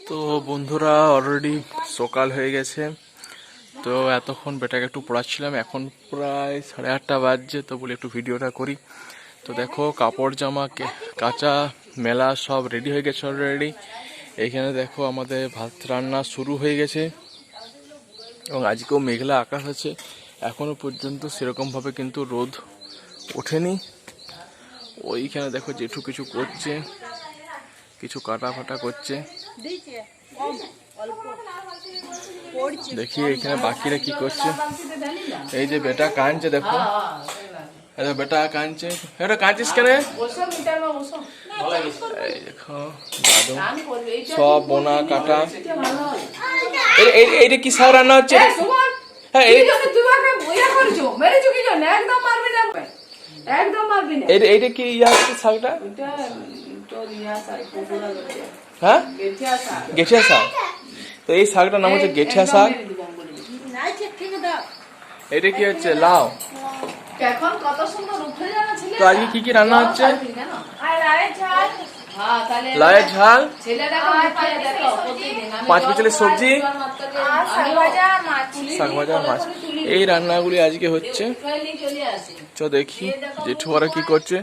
তো বন্ধুরা অলরেডি সকাল হয়ে গেছে। তো এতক্ষণ বেটাকে একটু পড়াচ্ছিলাম, এখন প্রায় 8:30 বাজছে। তো বলি একটু ভিডিওটা করি। তো দেখো কাপড় জামা কাঁচা মেলা সব রেডি হয়ে গেছে অলরেডি। এইখানে দেখো আমাদের ভাত রান্না শুরু হয়ে গেছে এবং আজকেও মেঘলা আকাশ আছে। এখনো পর্যন্ত সেরকমভাবে কিন্তু রোদ ওঠেনি। ওইখানে দেখো জেঠু কিছু করছে, কিছু কাটা ফাটা করছে। দেখি এখানে বাকিরা কি করছে। এই যে বেটা কাঁদছে, দেখো বেটা কাঁদছে। এটা কাঁদছিস কেন? এই দেখো দাদু সব বোনা কাটা। এইটা কি শাক রান্না হচ্ছে? হ্যাঁ এইটা কি ইয়া হচ্ছে শাকটা? হ্যাঁ গেঠিয়া শাক। তো এই শাকটার নাম হচ্ছে গেঠিয়া শাক। এটা কি হচ্ছে? লাউ। তো আজকে কি কি রান্না হচ্ছে? লাউয়ের ঝাল, 5 বিচেলের সবজি, শাক ভাজা, মাছ। এই রান্নাগুলি আজকে হচ্ছে। চ দেখি জেঠু ওরা কি করছে।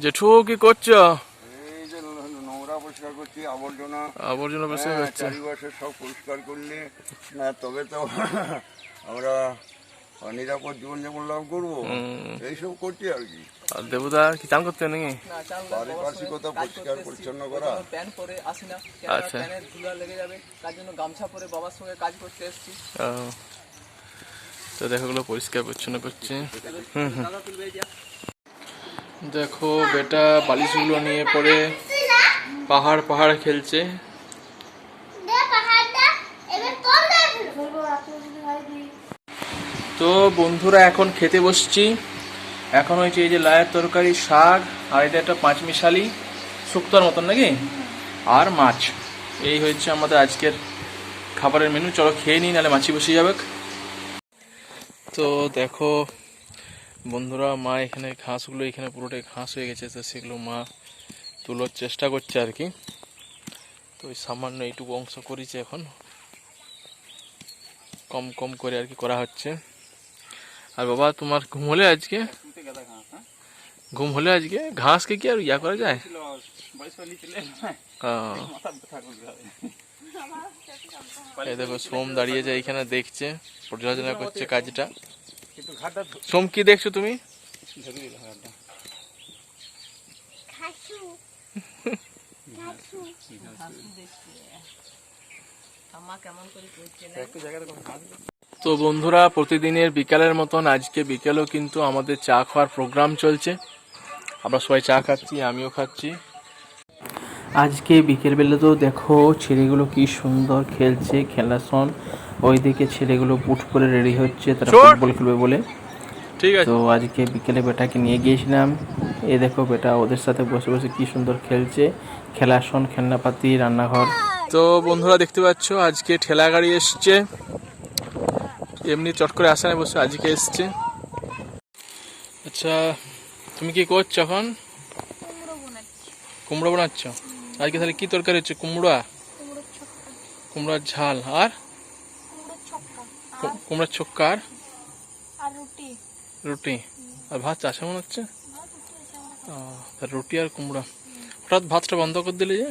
জেঠু কি করছো? আবর্জনা পরিষ্কার করছে। চারিপাশে সব পরিষ্কার করলে না তবে তো আমরা নিরাপদ জীবনযাপন লাভ করবো, এইসব করছি আর কি। আর দেবদা কি চান করতে নাকি? পারিপার্শ্বিকতা পরিষ্কার পরিচ্ছন্ন করা। প্যান্ট পরে আসি না, আচ্ছা প্যানের ধুলা লেগে যাবে, তার জন্য গামছা পরে বাবার সঙ্গে কাজ করতে এসেছি। তো দেখো গুলো পরিষ্কার পরিচ্ছন্ন করছে। দেখো বেটা বালিশগুলো নিয়ে পড়ে পাহাড় পাহাড় খেলছে। তো বন্ধুরা এখন খেতে বসছি। এখন হয়েছে এই যে লায়ের তরকারি, শাক, আর এটা একটা 5 মিশালি শুক্তোর মতন নাকি, আর মাছ। এই হয়েছে আমাদের আজকের খাবারের মেনু। চলো খেয়ে নিই, নাহলে মাছি বসে যাবে। তো দেখো বন্ধুরা মা এখানে ঘাসগুলো এখানে পুরোটাই ঘাস হয়ে গেছে, তো সেগুলো মা তোলার চেষ্টা করছে আর কি। তো ওই সামান্য এইটুকু অংশ করেছে, এখন কম কম করে আর কি করা হচ্ছে। আর বাবা তোমার ঘুম হলে আজকে? ঘুম হলে আজকে ঘাসকে কি আর ইয়া করা যায়? এই দেখো সোম দাঁড়িয়ে যায় এখানে, দেখছে, পর্যালোচনা করছে কাজটা। সোম কি দেখছো তুমি? তো বন্ধুরা প্রতিদিনের বিকালের মতন আজকে বিকেলেও কিন্তু আমাদের চা খাওয়ার প্রোগ্রাম চলছে। আমরা সবাই চা খাচ্ছি, আমিও খাচ্ছি। আজকে বিকেলবেলা তো দেখো ছেলেগুলো কি সুন্দর খেলছে, খেলাসন। ওইদিকে ছেলেগুলো বুট পরে রেডি হচ্ছে, তারা ফুটবল খেলবে বলে। ঠিক আছে। তো আজকে বিকেলে বেটাকে নিয়ে গিয়েছিলাম। এই দেখো বেটা ওদের সাথে বসে বসে কি সুন্দর খেলছে। খেলাসন, খেলনাপাতি, রান্নাঘর। তো বন্ধুরা দেখতে পাচ্ছ আজকে ঠেলা গাড়ি এসছে, এমনি চট করে আসে না, বসে আজকে এসছে। আচ্ছা তুমি কি করছো এখন? কুমড়ো বানাচ্ছ। আজকে তাহলে কি তরকারি হচ্ছে? কুমড়ার ঝাল আর কুমড়ার ছক্কা আর রুটি আর ভাত চাষে মনে হচ্ছে। রুটি আর কুমড়া। হঠাৎ ভাতটা বন্ধ করে দিলে যে?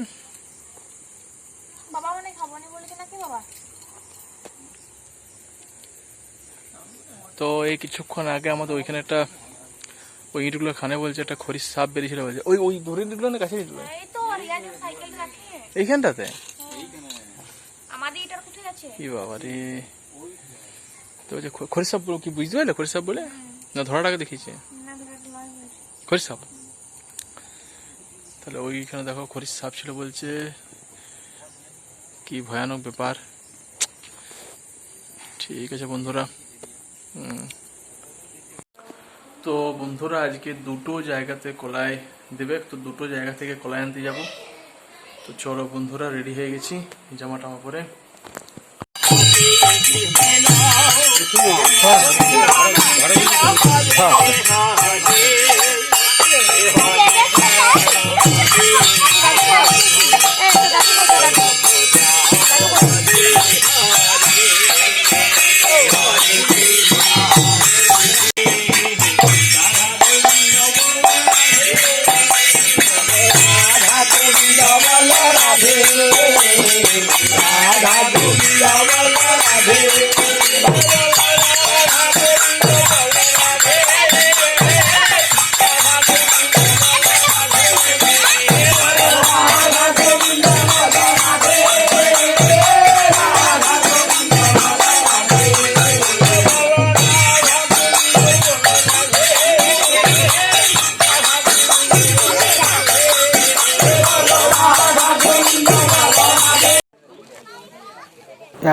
তো এই কিছুক্ষণ আগে আমাদের ওইখানে একটা ওই ইটগুলো খানে বলছে একটা খরির সাপ বেরিয়েছিল বলছে। ওই ওই ধরে নিল না কাছে নিল এইখানটাতে? কি বাবা রে। তো খরির সাপ কি বুঝতে পারলে? খরির সাপ বলে না ধরাটাকে দেখিয়েছে খরির সাপ। তাহলে ওইখানে দেখো খরির সাপ ছিল বলছে। কি ভয়ানক ব্যাপার। ঠিক আছে বন্ধুরা। তো বন্ধুরা আজকে দুটো জায়গাতে কলাই দেবে, তো দুটো জায়গা থেকে কলাই আনতে যাব। তো চলো বন্ধুরা রেডি হয়ে গেছি জামা টামা পরে।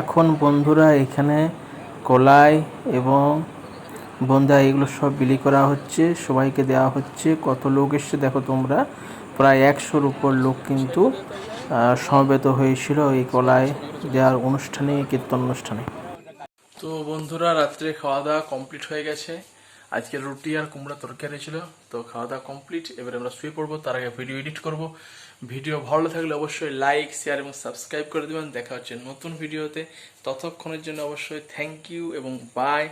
এখন বন্ধুরা এখানে কলাই এবং বোন্দা এগুলো সব বিলি করা হচ্ছে, সবাইকে দেওয়া হচ্ছে। কত লোক এসছে দেখো তোমরা, প্রায় 100-র উপর লোক কিন্তু সমবেত হয়েছিল এই কলাই দেওয়ার অনুষ্ঠানে, কীর্তন অনুষ্ঠানে। তো বন্ধুরা রাত্রে খাওয়া দাওয়া কমপ্লিট হয়ে গেছে। আজকে রুটি আর কুমড়া তরকারি ছিল, তো খাওয়া দাওয়া কমপ্লিট। এবারে আমরা শুয়ে পড়বো, তার আগে ভিডিও এডিট করব। ভিডিও ভালো থাকলে অবশ্যই লাইক, শেয়ার এবং সাবস্ক্রাইব করে দেবেন। দেখা হচ্ছে নতুন ভিডিওতে, ততক্ষণের জন্য অবশ্যই থ্যাংক ইউ এবং বাই।